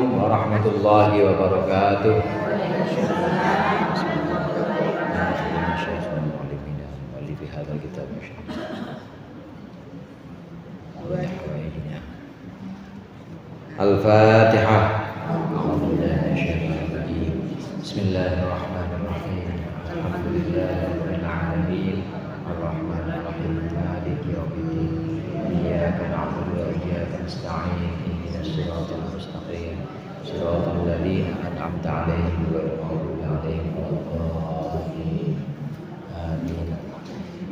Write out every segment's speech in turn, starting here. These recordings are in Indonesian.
warahmatullahi wabarakatuh. Al-Fatihah. Bismillahirrahmanirrahim. Alhamdulillahirabbil alamin. Ar-Rahmanir-Rahim. Maliki yaumiddin. Iyyaka na'budu wa iyyaka nasta'in. Ihdinas siratal mustaqim. Shiratal ladzina an'amta 'alaihim ghairil maghdubi 'alaihim waladdallin. Amin.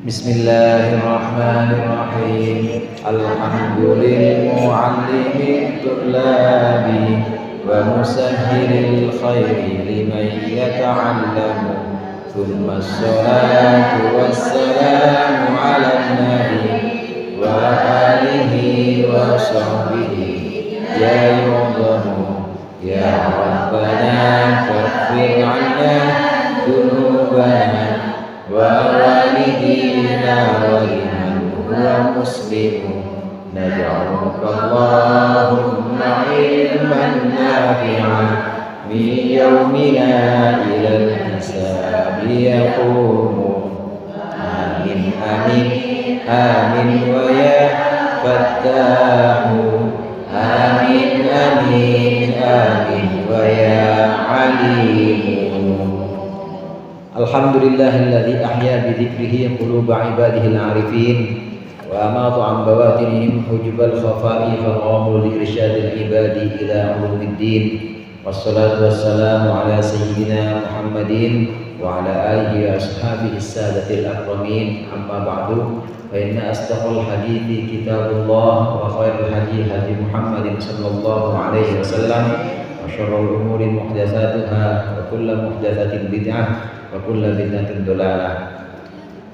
Bismillahirrahmanirrahim. Alhamdulillahil mu'allimit tullabi wa musahhiril khairi liman yata'allamu. Thumma assalatu wassalamu 'alan nabi wa alihi wa sahbihi ya yu'adhamu ya rabbana faghfir 'anna dhunubana wa walidina wa liman huwa muslimun. Naj'aluka Allahumma ilman nafi'an min yawmina ilal hisabi yaqumu. Amin amin amin wa ya fattahu. Amin amin amin wa ya alimu. Alhamdulillahilladzi ahya bi dzikrihi quluba ibadihil arifin wa amata an bawatinihim hujubal khafa'i fa qamul li irsyadil ibadi ila ulumuddin. Wassalatu wassalamu ala sayyidina Muhammadin wa ala alihi wa ashabihi sadatil akramin. Amma ba'du, fa inna asdaqal hadithi kitabullah wa khairul hadi hadi Muhammadin sallallahu alaihi wasallam wa syarrul umuri muhdatsatuha wa kullu muhdatsatin bid'ah wa kullu bid'atin dhalalah.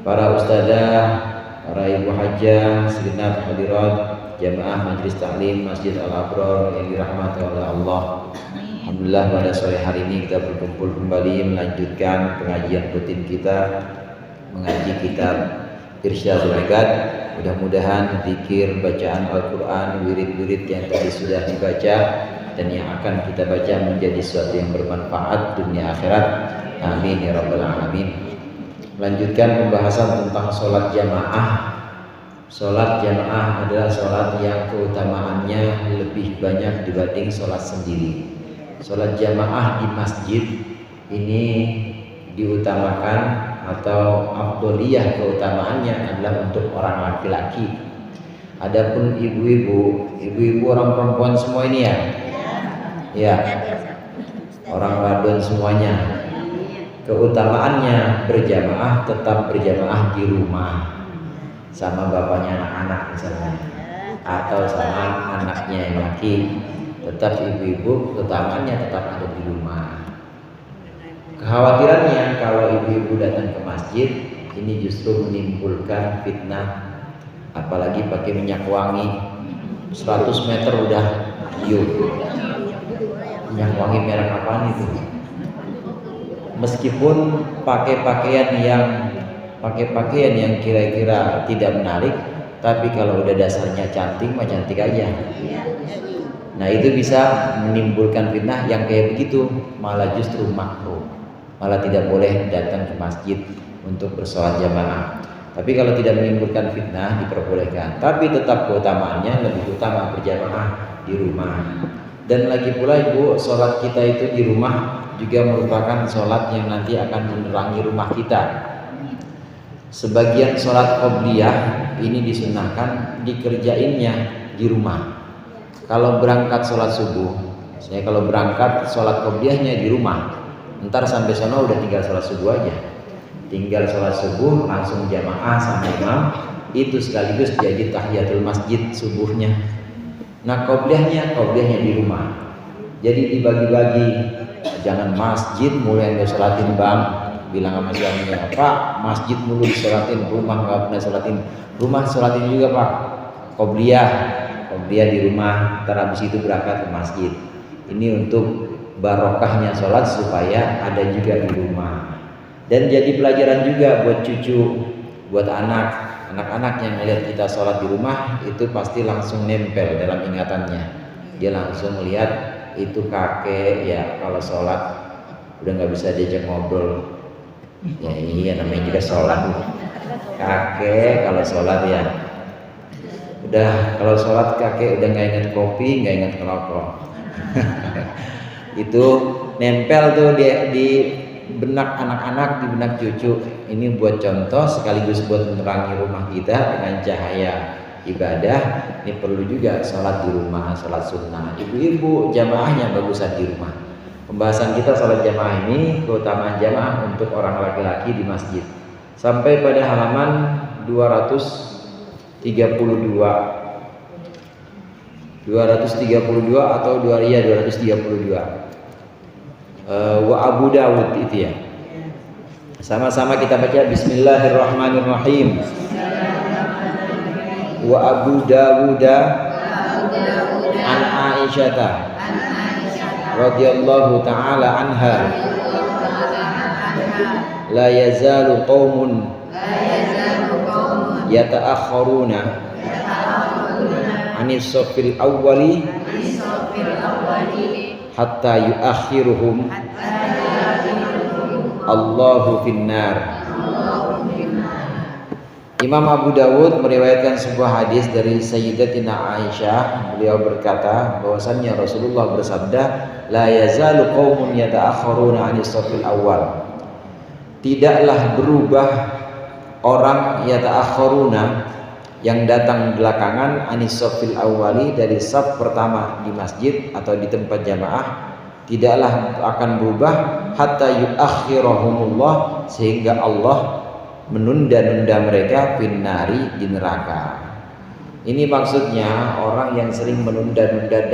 Para ustadzah, para ibu hajjah, segenap hadirat jamaah Majelis Taklim Masjid Al-Abrar yang dirahmati oleh Allah. Alhamdulillah pada sore hari ini kita berkumpul kembali melanjutkan pengajian rutin kita mengaji kitab Irsyadul Ibad. Mudah-mudahan zikir, bacaan Al-Quran, wirid-wirid yang tadi sudah dibaca dan yang akan kita baca menjadi sesuatu yang bermanfaat dunia akhirat. Amin ya rabbal alamin. Melanjutkan pembahasan tentang sholat jamaah. Sholat jamaah adalah sholat yang keutamaannya lebih banyak dibanding sholat sendiri. Sholat jamaah di masjid ini diutamakan atau afdoliyah keutamaannya adalah untuk orang laki-laki. Adapun ibu-ibu orang perempuan semua ini ya orang wadon semuanya, keutamaannya berjamaah, tetap berjamaah di rumah sama bapaknya anak-anak misalnya atau sama anaknya yang laki. Tetap ibu-ibu keutamaannya tetap ada di rumah. Kekhawatirannya kalau ibu-ibu datang ke masjid ini justru menimbulkan fitnah, apalagi pakai minyak wangi 100 meter udah yuk. Minyak wangi merek apaan itu? Meskipun pakai pakaian yang kira-kira tidak menarik, tapi kalau udah dasarnya cantik mah cantik aja. Nah itu bisa menimbulkan fitnah yang kayak begitu, malah justru makruh, malah tidak boleh datang ke masjid untuk bersolat jamaah. Tapi kalau tidak menimbulkan fitnah diperbolehkan, tapi tetap keutamaannya lebih utama berjamaah di rumah. Dan lagi pula ibu, sholat kita itu di rumah juga merupakan sholat yang nanti akan menerangi rumah kita. Sebagian sholat qobliyah ini disunahkan dikerjainnya di rumah. Kalau berangkat sholat subuh, saya kalau berangkat sholat qobliyahnya di rumah, ntar sampai sana udah tinggal sholat subuh aja. Tinggal sholat subuh langsung jamaah sama imam, itu sekaligus jadi tahiyatul masjid subuhnya. Nah qobliyahnya di rumah. Jadi dibagi-bagi, jangan masjid mulai yang sholatin bang, bilang sama suaminya, Pak masjid mulu disolatin, rumah nggak pernah sholatin. Rumah sholatin juga Pak, qobliyah di rumah, ntar habis itu berangkat ke masjid. Ini untuk barokahnya sholat supaya ada juga di rumah. Dan jadi pelajaran juga buat cucu, buat anak-anak yang melihat kita sholat di rumah itu pasti langsung nempel dalam ingatannya. Dia langsung melihat itu kakek ya kalau sholat udah nggak bisa diajak ngobrol. Ya iya namanya juga sholat. Kakek kalau sholat ya udah, kalau sholat kakek udah nggak ingat kopi, nggak ingat ngerokok. Itu nempel tuh di benak anak-anak, di benak cucu. Ini buat contoh sekaligus buat menerangi rumah kita dengan cahaya ibadah. Ini perlu juga sholat di rumah, sholat sunnah. Ibu-ibu jamaahnya bagusan di rumah. Pembahasan kita sholat jamaah ini keutamaan jamaah untuk orang laki-laki di masjid. Sampai pada halaman 232 atau 232. Wa Abu Dawud itu ya. Sama-sama kita baca Bismillahirrahmanirrahim. Wa Abu Dawud an Aisyah radhiyallahu ta'ala anha la yazalu qaumun yata'akhkharuna anis safil awwali hatta yuakhiruhum Allahu finnar. Imam Abu Dawud meriwayatkan sebuah hadis dari Sayyidatina Aisyah. Beliau berkata bahwasannya Rasulullah bersabda, la yazalu qaumun yata'akhkharuna 'anis shafil awwal. Tidaklah berubah orang yata'akhkharuna yang datang belakangan 'anis shafil awwali dari saf pertama di masjid atau di tempat jamaah, tidaklah akan berubah hatta yuakhirahumullah, sehingga Allah menunda-nunda mereka finnari, di neraka. Ini maksudnya orang yang sering menunda-nunda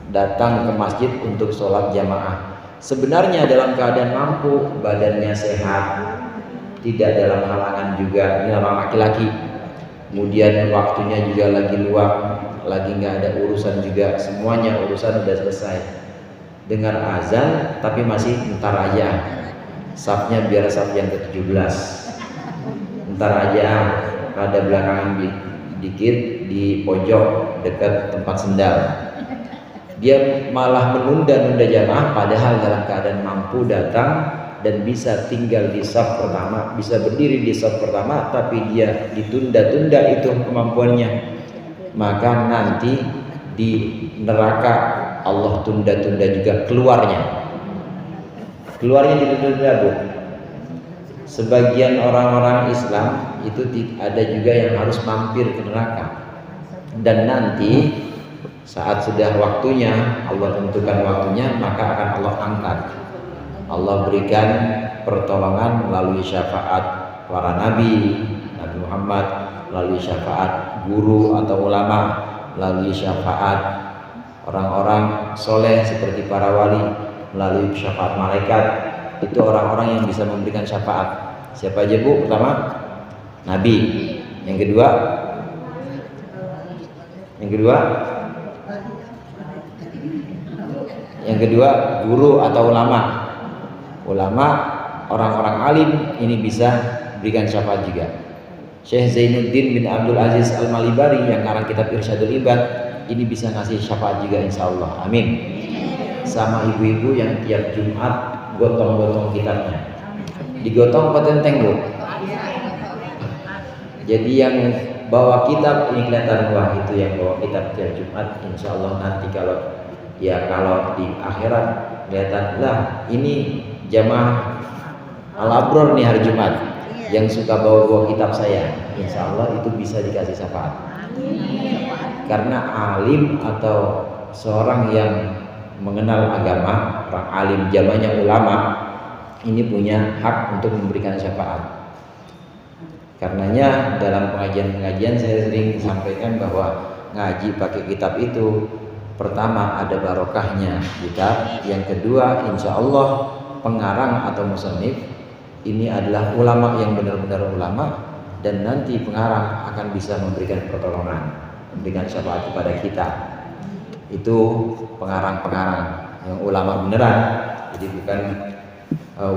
datang ke masjid untuk sholat jamaah. Sebenarnya dalam keadaan mampu, badannya sehat, tidak dalam halangan juga. Ini orang laki-laki. Kemudian waktunya juga lagi luang, lagi nggak ada urusan juga, semuanya urusan udah selesai. Dengar azan tapi masih entar aja. Safnya biar saf yang ke-17. Entar aja, rada belakangan dikit di pojok dekat tempat sendal. Dia malah menunda-nunda jamaah padahal dalam keadaan mampu datang dan bisa tinggal di saf pertama, bisa berdiri di saf pertama, tapi dia ditunda-tunda itu kemampuannya. Maka nanti di neraka Allah tunda-tunda juga keluarnya ditunda-tunda, Bu. Sebagian orang-orang Islam itu ada juga yang harus mampir ke neraka, dan nanti saat sudah waktunya, Allah tentukan waktunya, maka akan Allah angkat. Allah berikan pertolongan melalui syafaat para nabi, Nabi Muhammad, melalui syafaat guru atau ulama, melalui syafaat orang-orang soleh seperti para wali, melalui syafaat malaikat. Itu orang-orang yang bisa memberikan syafaat. Siapa aja, Bu? Pertama, Nabi. Yang kedua guru atau ulama. Orang-orang alim ini bisa berikan syafaat juga. Syekh Zainuddin bin Abdul Aziz Al-Malibari yang ngarang kitab Irsyadul Ibad ini bisa ngasih syafaat juga, insya Allah. Amin. Sama ibu-ibu yang tiap Jumat gotong-gotong kitabnya. Digotong apa tenteng, Bu? Jadi yang bawa kitab ini kelihatan, wah itu yang bawa kitab tiap Jumat. Insya Allah nanti kalau di akhirat kelihatan lah, ini jamaah Al-Abror nih hari Jumat yang suka bawa kitab saya. Insya Allah itu bisa dikasih syafaat. Karena alim atau seorang yang mengenal agama, orang alim zamannya ulama, ini punya hak untuk memberikan syafaat. Karenanya dalam pengajian-pengajian saya sering sampaikan bahwa ngaji pakai kitab itu, pertama ada barokahnya kitab, yang kedua insya Allah pengarang atau musannif ini adalah ulama yang benar-benar ulama, dan nanti pengarang akan bisa memberikan pertolongan, memberikan syafaat kepada kita. Itu pengarang-pengarang yang ulama beneran, jadi bukan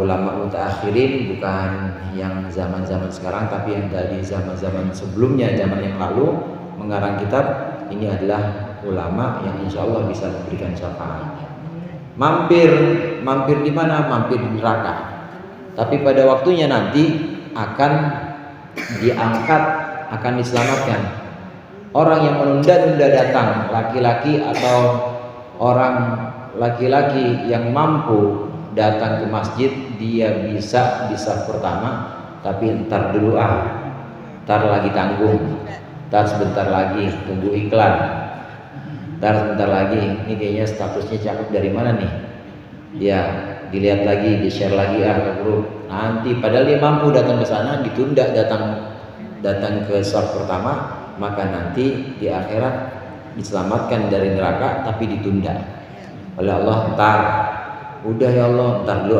ulama mutaakhirin, bukan yang zaman-zaman sekarang, tapi yang dari zaman-zaman sebelumnya, zaman yang lalu mengarang kitab. Ini adalah ulama yang insya Allah bisa memberikan syafaat. Mampir di mana? Mampir di neraka. Tapi pada waktunya nanti akan diangkat, akan diselamatkan. Orang yang menunda-nunda datang, laki-laki atau orang laki-laki yang mampu datang ke masjid, dia bisa di saf pertama, tapi ntar dulu ntar lagi tanggung, ntar sebentar lagi tunggu iklan, ntar sebentar lagi, ini kayaknya statusnya cakep dari mana nih? Ya, dilihat lagi, di-share lagi ke grup. Nanti padahal dia mampu datang ke sana, ditunda datang ke saf pertama, maka nanti di akhirat diselamatkan dari neraka tapi ditunda oleh Allah. Ntar, udah ya Allah, ntar dulu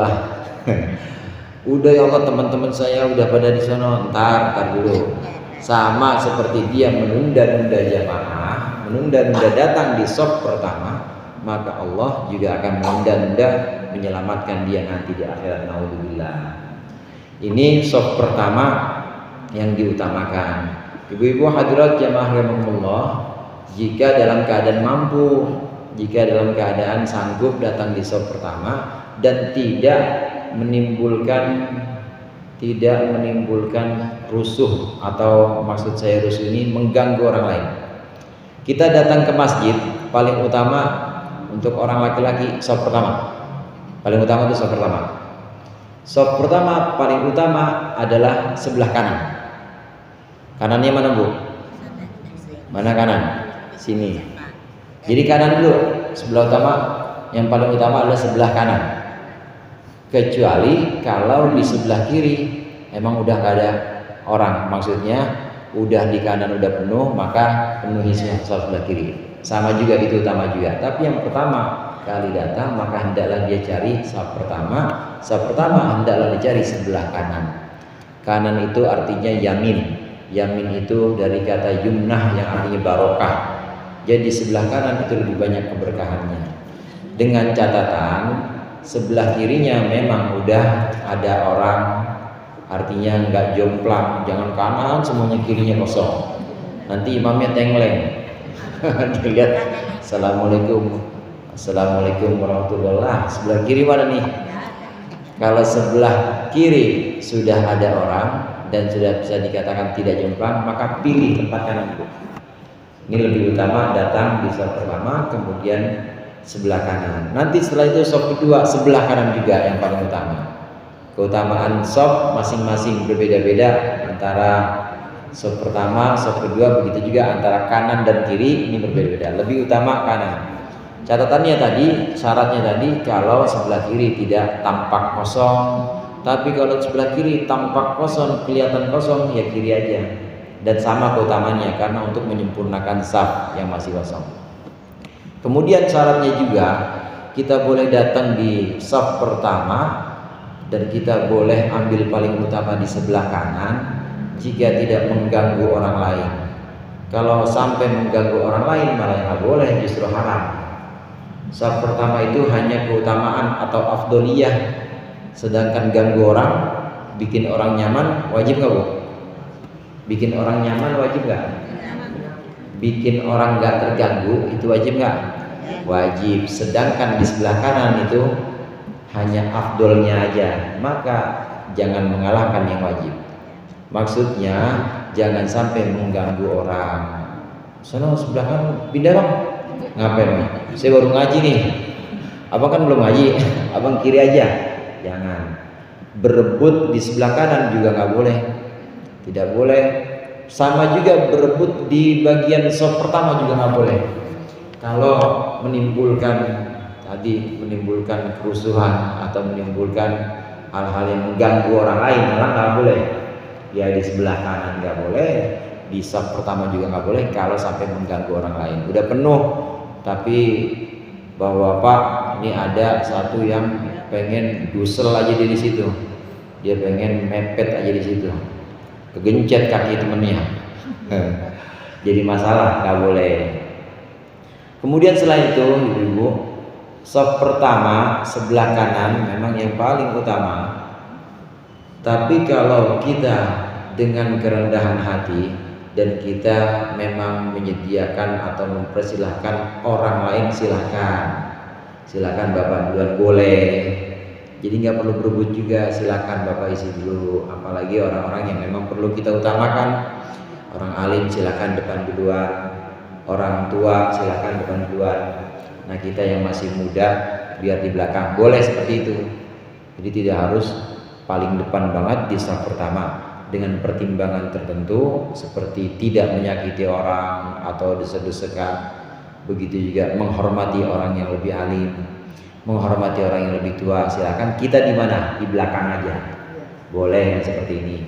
udah ya Allah, teman-teman saya udah pada di sana, ntar dulu. Sama seperti dia menunda-nunda jamaah, menunda-nunda datang di saf pertama, maka Allah juga akan menunda-nunda menyelamatkan dia nanti di akhirat. Naudzubillah. Ini saf pertama yang diutamakan. Ibu-ibu hadirat jamaah rahimakumullah, jika dalam keadaan mampu, jika dalam keadaan sanggup datang di saf pertama dan tidak menimbulkan rusuh, atau maksud saya rusuh ini mengganggu orang lain. Kita datang ke masjid, paling utama untuk orang laki-laki saf pertama. Paling utama itu saf pertama. Saf pertama paling utama adalah sebelah kanan. Kanannya mana, Bu? Mana kanan? Sini. Jadi kanan dulu, sebelah utama, yang paling utama adalah sebelah kanan. Kecuali kalau di sebelah kiri emang udah gak ada orang, maksudnya udah di kanan udah penuh, maka penuhi sebelah kiri. Sama juga itu utama juga. Tapi yang pertama kali datang, maka hendaklah dia cari saf pertama. Saf pertama hendaklah dicari sebelah kanan. Kanan itu artinya yamin. Yamin itu dari kata yumnah yang artinya barokah. Jadi sebelah kanan itu lebih banyak keberkahannya. Dengan catatan sebelah kirinya memang udah ada orang, artinya nggak jomplang. Jangan kanan semuanya, kirinya kosong. Nanti imamnya tengleng. Dilihat, assalamualaikum warahmatullahi. Sebelah kiri mana nih? Kalau sebelah kiri sudah ada orang dan sudah bisa dikatakan tidak jomplang, maka pilih tempat kanan dulu. Ini lebih utama datang di saf pertama, kemudian sebelah kanan. Nanti setelah itu saf kedua, sebelah kanan juga yang paling utama. Keutamaan saf masing-masing berbeda-beda, antara saf pertama, saf kedua, begitu juga antara kanan dan kiri ini berbeda-beda. Lebih utama kanan. Catatannya tadi, syaratnya tadi, kalau sebelah kiri tidak tampak kosong. Tapi kalau sebelah kiri tampak kosong, kelihatan kosong, ya kiri aja. Dan sama keutamanya, karena untuk menyempurnakan saf yang masih kosong. Kemudian syaratnya juga, kita boleh datang di saf pertama dan kita boleh ambil paling utama di sebelah kanan jika tidak mengganggu orang lain. Kalau sampai mengganggu orang lain malah nggak boleh, justru haram. Saf pertama itu hanya keutamaan atau afdoliyah, sedangkan ganggu orang, bikin orang nyaman, wajib nggak, Bu? Bikin orang nyaman wajib nggak? Bikin orang nggak terganggu itu wajib nggak? Wajib. Sedangkan di sebelah kanan itu hanya afdolnya aja, maka jangan mengalahkan yang wajib. Maksudnya jangan sampai mengganggu orang. Sana sebelah kanan, pindah bang. Ngapain? Saya baru ngaji nih. Abang kan belum ngaji, abang kiri aja. Jangan. Berebut di sebelah kanan juga nggak boleh. Tidak boleh. Sama juga berebut di bagian saf pertama juga nggak boleh. Kalau menimbulkan kerusuhan atau menimbulkan hal-hal yang mengganggu orang lain, malah nggak boleh. Ya di sebelah kanan nggak boleh, di saf pertama juga nggak boleh kalau sampai mengganggu orang lain. Udah penuh, tapi bahwa Pak ini ada satu yang pengen dusel aja di situ, dia pengen mepet aja di situ, kegencet kaki temennya, jadi masalah, nggak boleh. Kemudian setelah itu, ibu-ibu, saf pertama sebelah kanan memang yang paling utama. Tapi kalau kita dengan kerendahan hati dan kita memang menyediakan atau mempersilahkan orang lain, silakan Bapak duluan boleh. Jadi nggak perlu berebut juga, silakan Bapak isi dulu. Apalagi orang-orang yang memang perlu kita utamakan. Orang alim silakan depan duluan, orang tua silakan depan duluan. Nah kita yang masih muda biar di belakang, boleh seperti itu. Jadi tidak harus paling depan banget di saf pertama, dengan pertimbangan tertentu seperti tidak menyakiti orang atau desek-desekan. Begitu juga menghormati orang yang lebih alim, menghormati orang yang lebih tua. Silakan kita di mana? Di belakang aja. Boleh seperti ini.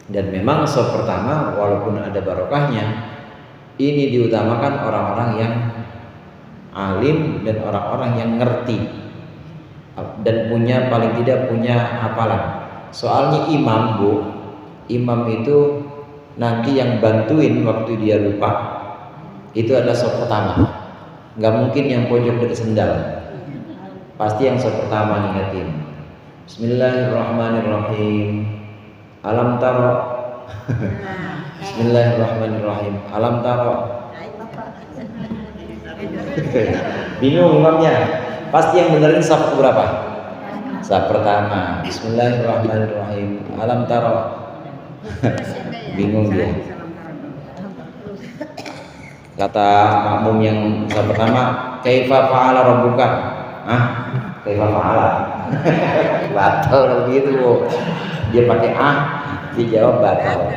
Dan memang saf pertama walaupun ada barokahnya, ini diutamakan orang-orang yang alim dan orang-orang yang ngerti dan punya, paling tidak punya hafalan. Soalnya imam, Bu, imam itu nanti yang bantuin waktu dia lupa itu adalah saf pertama. Nggak mungkin yang pojok dekat sendal, pasti yang saf pertama ngingetin. Bismillahirrahmanirrahim. Alam taro. Bismillahirrahmanirrahim. Alam taro. Bingung imamnya. Pasti yang benerin saf berapa? Saf pertama. Bismillahirrahmanirrahim. Alam taro. Bingung dia. Kata makmum yang saf pertama, kaifa fa'ala rabbuka? Kaifa fa'ala? Batal begitu. Dia pakai dijawab batal.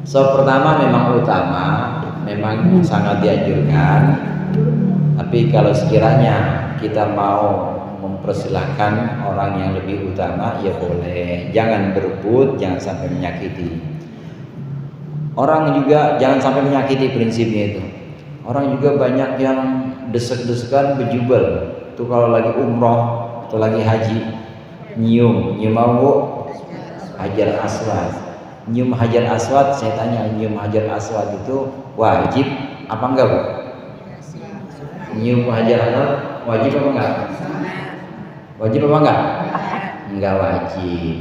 Saf pertama memang utama, memang sangat dianjurkan. Tapi kalau sekiranya kita mau mempersilahkan orang yang lebih utama, ya boleh. Jangan berebut, jangan sampai menyakiti. Orang juga jangan sampai menyakiti, prinsipnya itu. Orang juga banyak yang desek-desekan bejubel. Itu kalau lagi umroh atau lagi haji, nyium mau hajar aswad. Nyium hajar aswad, saya tanya, nyium hajar aswad itu wajib apa enggak, Bu? Nyium hajar aswad wajib apa enggak? Wajib apa enggak? Enggak wajib.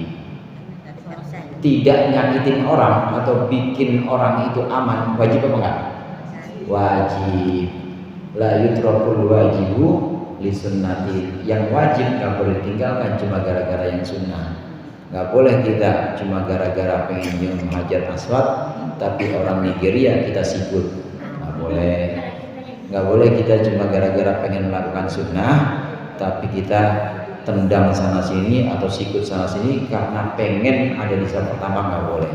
Tidak nyakitin orang atau bikin orang itu aman, wajib apa enggak? Wajib. La yutrakul wajibu li sunnati. Yang wajib enggak boleh ditinggalkan cuma gara-gara yang sunnah. Enggak boleh kita cuma gara-gara pengen nyium hajar aswad tapi orang Nigeria kita sikut. Enggak boleh. Enggak boleh kita cuma gara-gara pengen melakukan sunnah tapi kita tendang sana sini atau sikut sana sini karena pengen ada di saf pertama, nggak boleh.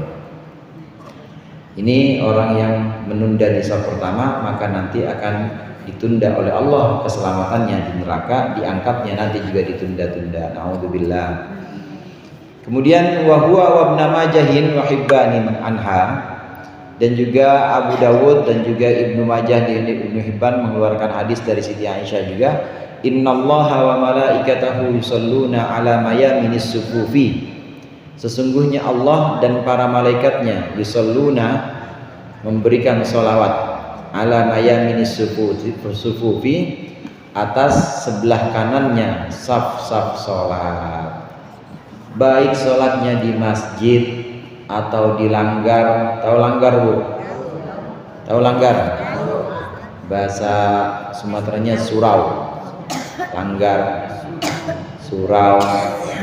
Ini orang yang menunda di saf pertama maka nanti akan ditunda oleh Allah keselamatannya di neraka, diangkatnya nanti juga ditunda-tunda. Naudzubillah. Kemudian wahwa wabna majahin wahibbanin anha, dan juga Abu Dawud dan juga Ibnu Majah di Ibnu Hibban mengeluarkan hadis dari Siti Aisyah juga. Innallaha wa malaikatahu yusalluna ala mayaminis sufufi. Sesungguhnya Allah dan para malaikatnya yusalluna memberikan sholawat ala mayaminis sufufi atas sebelah kanannya saf-saf sholat. Baik sholatnya di masjid atau di langgar. Tahu langgar, Bu? Tahu langgar? Bahasa Sumateranya surau. Langgar, surau,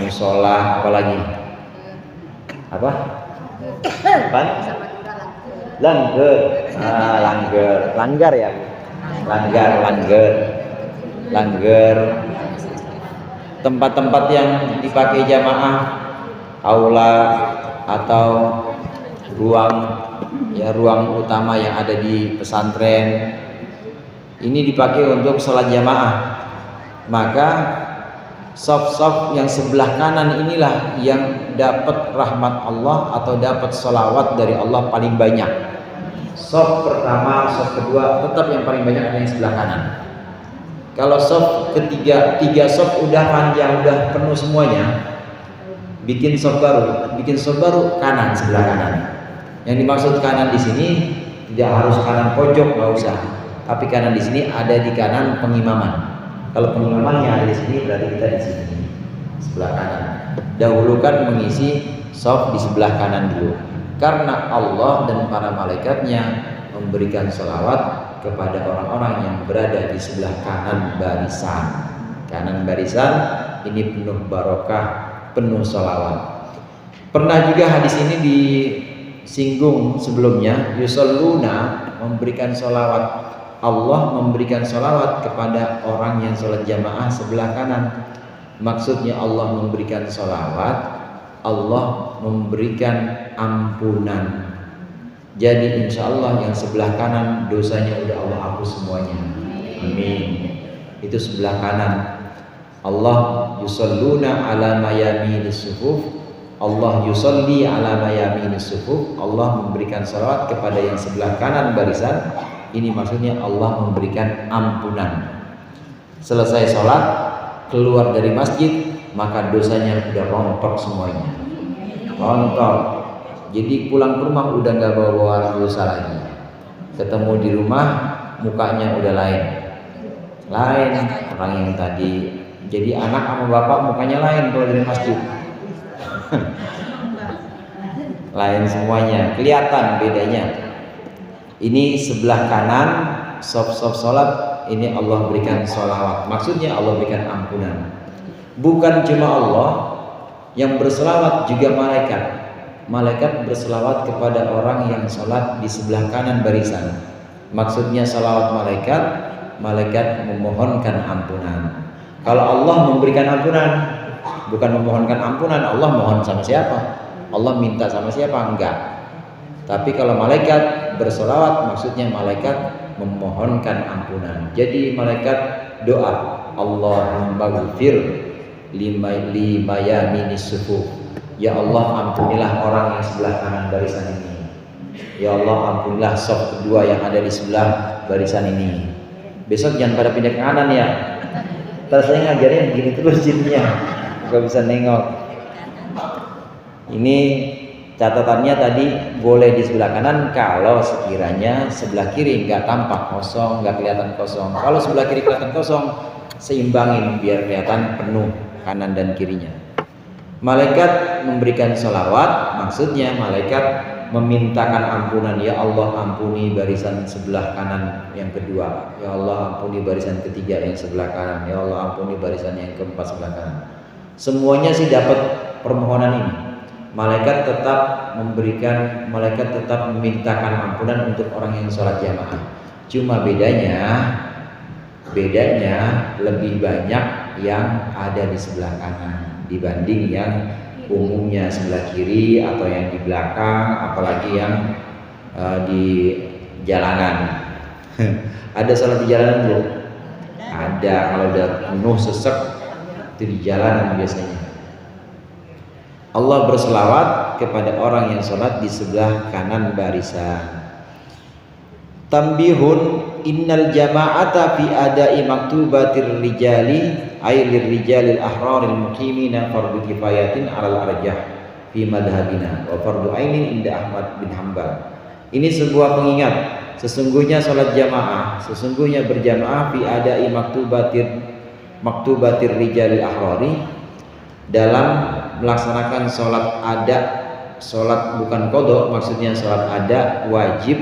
musola, apalagi? Apa? Langgar. Langgar ya. Langgar. Tempat-tempat yang dipakai jamaah, aula atau ruang utama yang ada di pesantren. Ini dipakai untuk sholat jamaah. Maka saf-saf yang sebelah kanan inilah yang dapat rahmat Allah atau dapat sholawat dari Allah paling banyak. Saf pertama, saf kedua, tetap yang paling banyak ada yang sebelah kanan. Kalau saf ketiga, 3 saf udah panjang, udah penuh semuanya, bikin saf baru kanan, sebelah kanan. Yang dimaksud kanan di sini tidak harus kanan pojok, nggak usah. Tapi kanan di sini ada di kanan pengimaman. Kalau pengimamannya ada di sini, berarti kita di sini, sebelah kanan. Dahulukan mengisi shaf di sebelah kanan dulu. karena Allah dan para malaikatnya memberikan sholawat kepada orang-orang yang berada di sebelah kanan barisan. Kanan barisan ini penuh barokah, penuh sholawat. Pernah juga hadis ini disinggung sebelumnya, yusalluna, memberikan sholawat. Allah memberikan sholawat kepada orang yang sholat jamaah sebelah kanan. Maksudnya Allah memberikan sholawat, Allah memberikan ampunan. Jadi insya Allah yang sebelah kanan dosanya udah Allah hapus semuanya. Amin. Itu sebelah kanan. Allah yusalluna ala mayaminis sufuf. Allah yusalli ala mayaminis sufuf. Allah memberikan sholawat kepada yang sebelah kanan barisan. Ini maksudnya Allah memberikan ampunan. Selesai sholat, keluar dari masjid, maka dosanya udah rontok semuanya. Rontok. Jadi pulang ke rumah udah nggak bawa dosa lagi. Ketemu di rumah, mukanya udah lain orang yang tadi. Jadi anak sama bapak mukanya lain kalau dari masjid. Lain semuanya, kelihatan bedanya. Ini sebelah kanan, soft sholat, ini Allah berikan sholawat. Maksudnya Allah berikan ampunan. Bukan cuma Allah yang berselawat, juga malaikat. Malaikat berselawat kepada orang yang sholat di sebelah kanan barisan. Maksudnya sholawat malaikat, malaikat memohonkan ampunan. Kalau Allah memberikan ampunan, bukan memohonkan ampunan, Allah mohon sama siapa? Allah minta sama siapa? Enggak. Tapi kalau malaikat bersolawat, maksudnya malaikat memohonkan ampunan. Jadi malaikat doa, Allahumma ghfir lima yaminis sufuf. Ya Allah, ampunilah orang yang sebelah kanan barisan ini. Ya Allah, ampunilah saf kedua yang ada di sebelah barisan ini. Besok jangan pada pindah ke kanan ya. Terus saya ngajarin gini terus jadinya, gak bisa nengok. Ini catatannya tadi boleh di sebelah kanan kalau sekiranya sebelah kiri nggak tampak kosong, nggak kelihatan kosong. Kalau sebelah kiri kelihatan kosong, seimbangin biar kelihatan penuh kanan dan kirinya. Malaikat memberikan sholawat, maksudnya malaikat memintakan ampunan. Ya Allah, ampuni barisan sebelah kanan yang kedua. Ya Allah, ampuni barisan ketiga yang sebelah kanan. Ya Allah, ampuni barisan yang keempat sebelah kanan. Semuanya sih dapat permohonan ini. Malaikat tetap memintakan ampunan untuk orang yang sholat jamaah. Cuma bedanya lebih banyak yang ada di sebelah kanan dibanding yang umumnya sebelah kiri atau yang di belakang, apalagi yang di jalanan. Ada sholat di jalanan belum? Ada. Kalau udah penuh sesek itu di jalanan biasanya. Allah berselawat kepada orang yang sholat di sebelah kanan barisan. Tambihun, innal jama'ata fi adai maktubatir rijali ailir rijalil ahraril muqimina fardu kifayatin alal arjah fi madhabina wa fardu ainin inda Ahmad bin Hanbal. Ini sebuah pengingat, sesungguhnya sholat jamaah, sesungguhnya berjamaah fi adai maktubatir rijalil ahrari, dalam melaksanakan sholat ada, sholat bukan qadha, maksudnya sholat ada wajib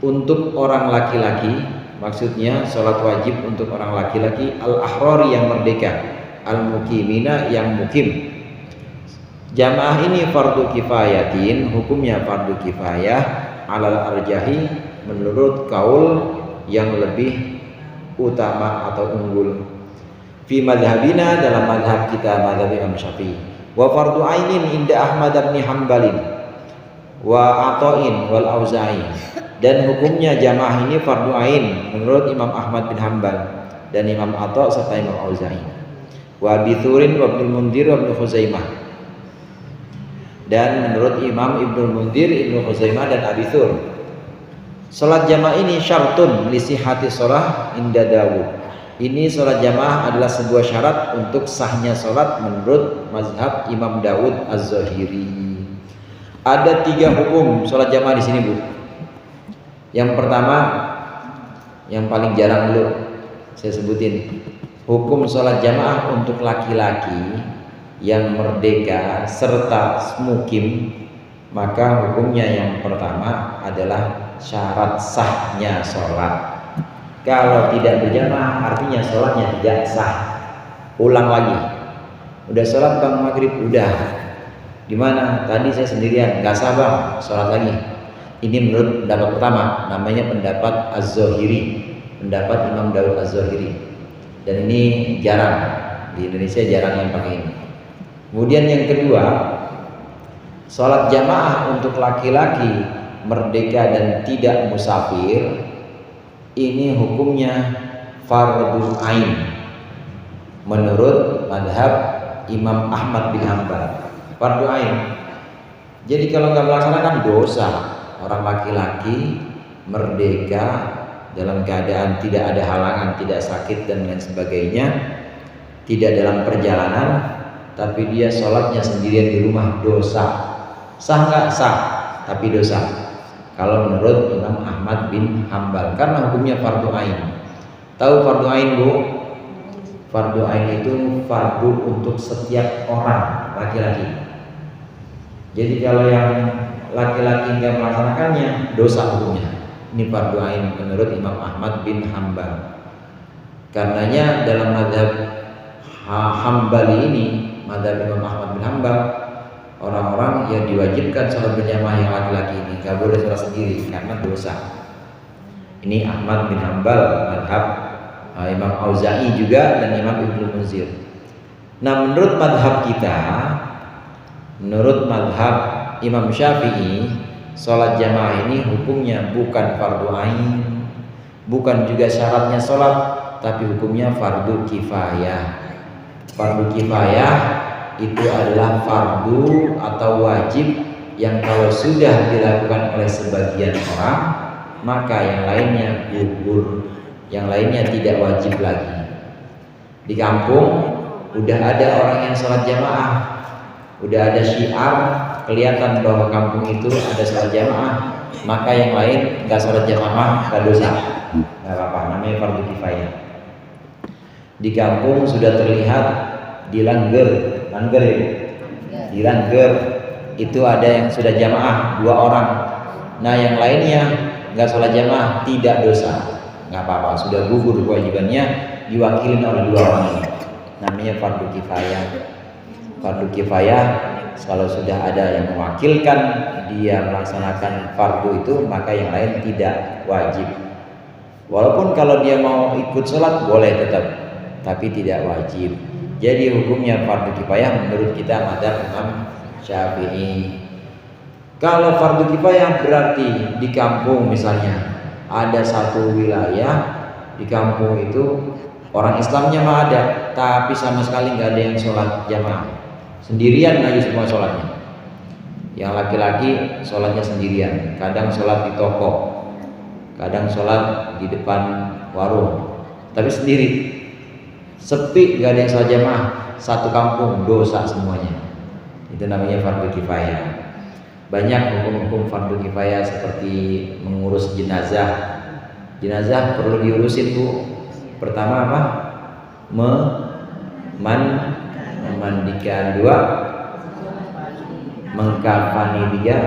untuk orang laki-laki, maksudnya sholat wajib untuk orang laki-laki, al-ahrari yang merdeka, al-muqimina yang mukim. Jamaah ini fardu kifayatin, hukumnya fardu kifayah alal arjahi, menurut kaul yang lebih utama atau unggul. Fi madhabina, dalam madhab kita, madhab Imam Syafi'i. Wa fardu ainin inda Ahmad bin Hanbalin wa Ata'in wal Auza'i, dan hukumnya jamaah ini fardu ain menurut Imam Ahmad bin Hanbal dan Imam Atha serta Imam Auza'i. Wa Abi Thurin wa Ibnu Mundzir wa Ibnu Khuzaimah, dan menurut Imam Ibnu Mundzir, Ibnu Khuzaimah dan Abi Thur. Salat jamaah ini syartun li sihhati shalah inda Dawud. Ini sholat jamaah adalah sebuah syarat untuk sahnya sholat menurut mazhab Imam Dawud Az-Zahiri. Ada 3 hukum sholat jamaah di sini, Bu. Yang pertama, yang paling jarang dulu saya sebutin, hukum sholat jamaah untuk laki-laki yang merdeka serta mukim maka hukumnya yang pertama adalah syarat sahnya sholat. Kalau tidak berjamaah artinya sholatnya tidak sah. Ulang lagi. Udah sholat bang maghrib, udah. Dimana? Tadi saya sendirian, nggak sah bang, sholat lagi. Ini menurut pendapat pertama, namanya pendapat Az-Zahiri, pendapat Imam Daud Az-Zahiri. Dan ini jarang di Indonesia, jarang yang pakai ini. Kemudian yang kedua, sholat jamaah untuk laki-laki merdeka dan tidak musafir ini hukumnya fardhu ain menurut madhab Imam Ahmad bin Hanbal. Fardhu ain. Jadi kalau nggak melaksanakan dosa. Orang laki-laki merdeka dalam keadaan tidak ada halangan, tidak sakit dan lain sebagainya, tidak dalam perjalanan, tapi dia sholatnya sendirian di rumah, dosa. Sah nggak? Sah, tapi dosa. Kalau menurut Imam Ahmad bin Hanbal, karena hukumnya fardhu ain. Tahu fardhu ain bu? Fardhu ain itu fardu untuk setiap orang laki-laki. Jadi kalau yang laki-laki nggak melaksanakannya, dosa hukumnya. Ini fardhu ain menurut Imam Ahmad bin Hanbal. Karenanya dalam mazhab Hambali ini, mazhab Imam Ahmad bin Hanbal, orang-orang yang diwajibkan sholat berjamaah yang laki-laki ini nggak boleh sholat sendiri karena dosa. Ini Ahmad bin Hanbal, mazhab Imam Auza'i juga dan Imam Ibnu Munzir. Nah menurut mazhab kita, menurut mazhab Imam Syafi'i, sholat jamaah ini hukumnya bukan fardhu ain, bukan juga syaratnya sholat, tapi hukumnya fardhu kifayah. Fardhu kifayah itu adalah fardu atau wajib yang kalau sudah dilakukan oleh sebagian orang, maka yang lainnya gugur, yang lainnya tidak wajib lagi. Di kampung udah ada orang yang sholat jamaah, udah ada syiar kelihatan bahwa kampung itu ada sholat jamaah, maka yang lain nggak sholat jamaah nggak dosa, nggak apa-apa, namanya fardhu kifayah. Di kampung sudah terlihat di Langger itu, di Langger itu ada yang sudah jamaah 2 orang, nah yang lainnya nggak sholat jamaah, tidak dosa, nggak apa-apa, sudah gugur kewajibannya, diwakilin oleh 2 orang ini, namanya fardhu kifayah. Fardhu kifayah kalau sudah ada yang mewakilkan dia melaksanakan fardu itu, maka yang lain tidak wajib. Walaupun kalau dia mau ikut sholat boleh tetap, tapi tidak wajib. Jadi hukumnya fardu kifayah menurut kita mazhab Imam Syafi'i. Kalau fardu kifayah berarti di kampung misalnya ada satu wilayah, di kampung itu orang Islamnya mah ada, tapi sama sekali nggak ada yang sholat jamaah. Sendirian aja semua sholatnya. Yang laki-laki sholatnya sendirian, kadang sholat di toko, kadang sholat di depan warung, tapi sendiri, sepi, gak ada yang sholat jamaah, satu kampung dosa semuanya. Itu namanya fardhu kifayah. Banyak hukum-hukum fardhu kifayah seperti mengurus jenazah. Jenazah perlu diurusin bu. Pertama apa? Memandikan, 2 mengkafani, 3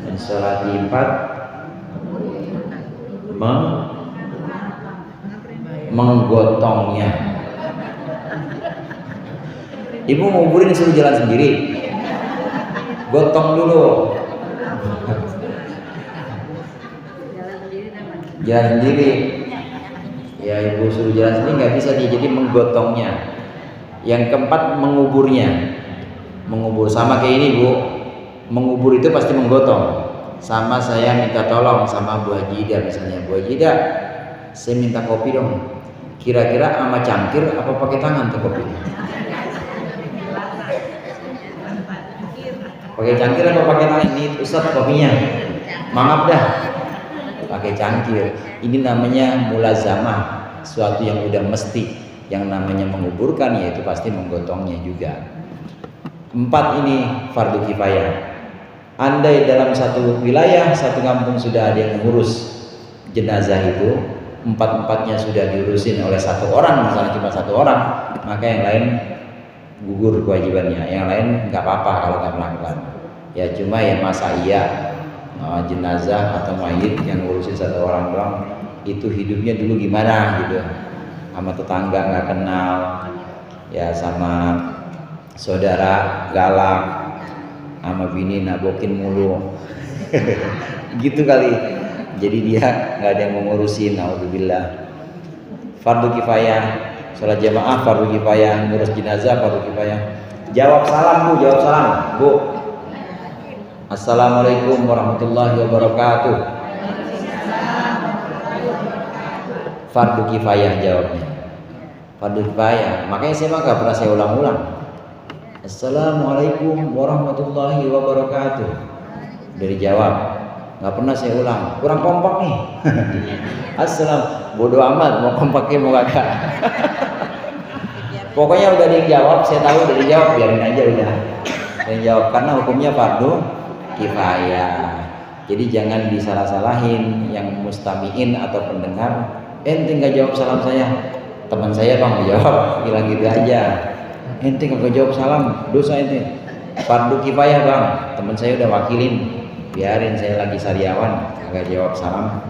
mensolati, 4 menggotongnya. Ibu nguburin suruh jalan sendiri, gotong dulu. Jalan sendiri. Ya ibu suruh jalan sendiri nggak bisa dia, jadi menggotongnya. Yang keempat menguburnya. Mengubur sama kayak ini bu, mengubur itu pasti menggotong. Sama saya minta tolong sama Bu Haji Ida misalnya, Bu Haji Ida, saya minta kopi dong. Kira-kira sama cangkir apa pakai tangan tuh kopinya? Pakai cangkir apa pakai tangan? Ini Ustaz kopinya, maaf dah, pakai cangkir. Ini namanya mulazamah, suatu yang udah mesti. Yang namanya menguburkan yaitu pasti menggotongnya juga. 4 ini fardu kifayah. Andai dalam satu wilayah, satu kampung sudah ada yang mengurus jenazah itu, 4-4-nya sudah diurusin oleh 1 orang, misalnya cuma 1 orang, maka yang lain gugur kewajibannya, yang lain nggak apa-apa kalau nggak melakukan. Ya cuma ya masa iya jenazah atau mayit yang ngurusin satu orang doang itu hidupnya dulu gimana gitu, sama tetangga nggak kenal, ya sama saudara galak, sama bini nabokin mulu gitu kali. Jadi dia nggak ada yang mau ngurusin. Alhamdulillah. Fardu kifayah, sholat jamaah fardu kifayah, ngurus jenazah fardu kifayah. Jawab salam Bu, jawab salam Bu. Assalamualaikum warahmatullahi wabarakatuh. Fardu kifayah jawabnya. Fardu kifayah. Makanya saya mah gak pernah saya ulang-ulang. Assalamualaikum warahmatullahi wabarakatuh. Udah dijawab. Gak pernah saya ulang. Kurang kompak nih. Assalam. Bodoh amat mau kompaknya mau kagak. Pokoknya udah dijawab. Saya tahu udah dijawab. Biarin aja udah. Dijawab karena hukumnya fardu kifayah. Jadi jangan disalah-salahin yang mustamiin atau pendengar. Ente nggak jawab salam saya, teman saya bang jawab, bilang gitu aja. Ente nggak jawab salam, dosa ente. Fardu kifayah bang, teman saya udah wakilin, biarin saya lagi sariawan, nggak jawab salam.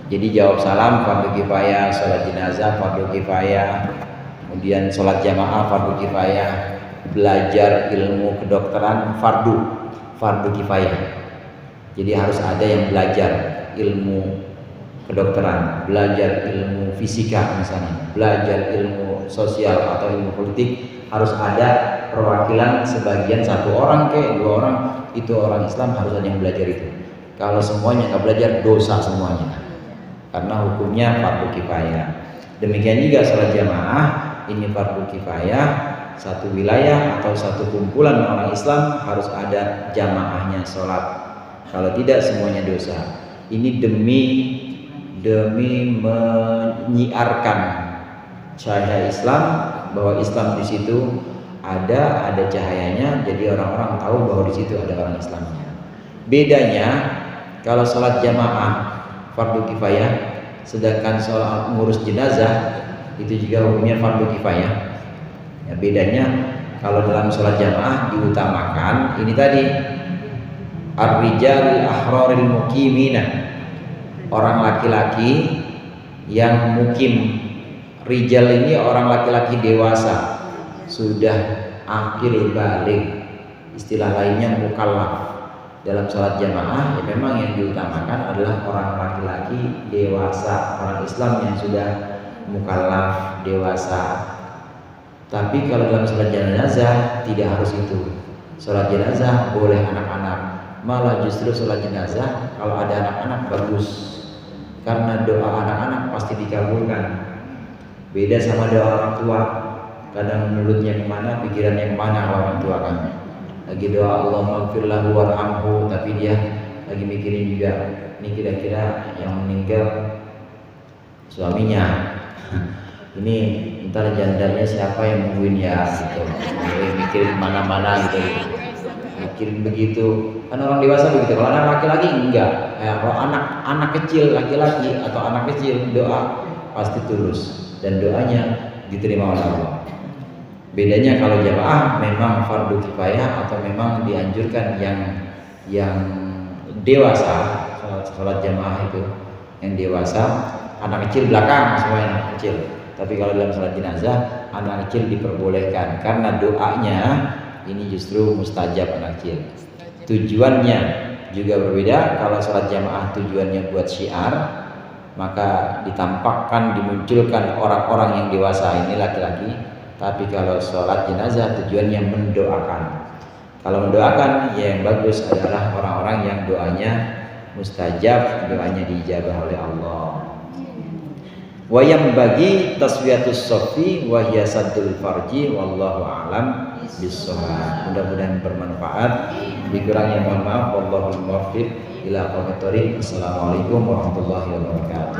Jadi jawab salam fardu kifayah, sholat jenazah fardu kifayah, kemudian sholat jamaah fardu kifayah, belajar ilmu kedokteran fardu kifayah. Jadi harus ada yang belajar ilmu kedokteran, belajar ilmu fisika misalnya, belajar ilmu sosial atau ilmu politik, harus ada perwakilan sebagian satu orang ke dua orang, itu orang Islam harus ada yang belajar itu. Kalau semuanya nggak belajar dosa semuanya, karena hukumnya fardu kifayah. Demikian juga sholat jamaah ini fardu kifayah, satu wilayah atau satu kumpulan orang Islam harus ada jamaahnya sholat. Kalau tidak semuanya dosa. Ini demi menyiarkan cahaya Islam, bahwa Islam di situ ada cahayanya, jadi orang-orang tahu bahwa di situ ada orang Islamnya. Bedanya kalau sholat jamaah fardu kifayah, sedangkan sholat ngurus jenazah itu juga hukumnya fardu kifayah. Ya, bedanya kalau dalam sholat jamaah diutamakan ini tadi ar-rijalil ahraril muqimina, orang laki-laki yang mukim. Rijal ini orang laki-laki dewasa, sudah akil balik, istilah lainnya mukallaf. Dalam sholat jamaah ya memang yang diutamakan adalah orang laki-laki dewasa, orang Islam yang sudah mukallaf dewasa. Tapi kalau dalam sholat jenazah tidak harus itu. Sholat jenazah boleh anak-anak, malah justru sholat jenazah kalau ada anak-anak bagus, karena doa anak-anak pasti dikabulkan. Beda sama doa orang tua, kadang mulutnya kemana, pikirannya kemana orang tua kan. Lagi doa Allahumma ighfir lahu warhamhu, tapi dia lagi mikirin juga ini kira-kira yang meninggal suaminya. Ini ntar jandanya siapa yang nungguin ya gitu. Mikirin kemana-mana gitu. Mikirin begitu. Kan orang dewasa begitu. Kalau anak laki-laki enggak. Kalau anak kecil laki-laki atau anak kecil doa pasti tulus dan doanya diterima oleh Allah. Bedanya kalau jamaah memang fardu kifayah atau memang dianjurkan yang dewasa, sholat jamaah itu yang dewasa, anak kecil belakang semuanya anak kecil. Tapi kalau dalam sholat jenazah anak kecil diperbolehkan karena doanya ini justru mustajab anak kecil. Tujuannya juga berbeda. Kalau sholat jamaah tujuannya buat syiar, maka ditampakkan, dimunculkan orang-orang yang dewasa ini laki-laki. Tapi kalau sholat jenazah tujuannya mendoakan. Kalau mendoakan ya yang bagus adalah orang-orang yang doanya mustajab, doanya diijabah oleh Allah. Wa yang bagi taswiyatus shaffi wa hiya saddul farji wallahu a'lam bissawab. Mudah-mudahan bermanfaat. Dikurangnya mohon maaf. Wallahul muwaffiq ila aqwamit thoriq. Assalamualaikum warahmatullahi wabarakatuh.